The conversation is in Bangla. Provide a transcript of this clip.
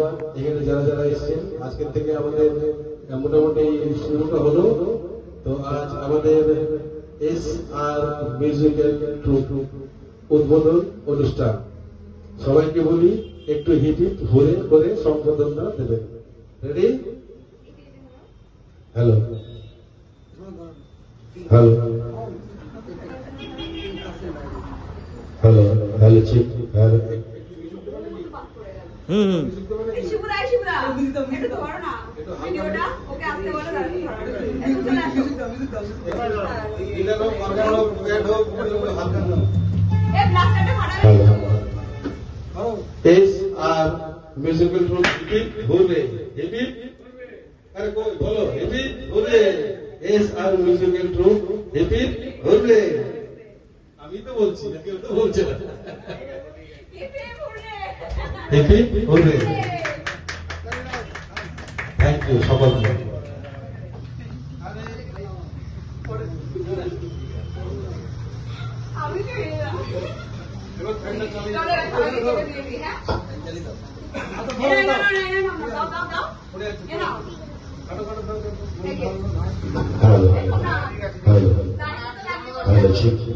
ধন্যবাদ এখানে যারা যারা এসেছেন। আজকের থেকে আমাদের মোটামুটি শুরুটা হলো। তো আজ আমাদের SR মিউজিক্যাল ট্রুপ উদ্বোধন অনুষ্ঠান। সবাইকে বলি একটু হিট ভরে করে সম্বোধনটা দেবেন। Ready? Hello hello hello hello chief hello SR musical troupe hit ভরে হিট আরে কই বলো হিট ভরে SR মিউজিক্যাল ট্রুপ হিট ভরে আমি তো বলছি না কেউ তো বলছে না হিট ভরে থ্যাংক ইউ সকলকে হ্যালো হ্যালো হ্যালো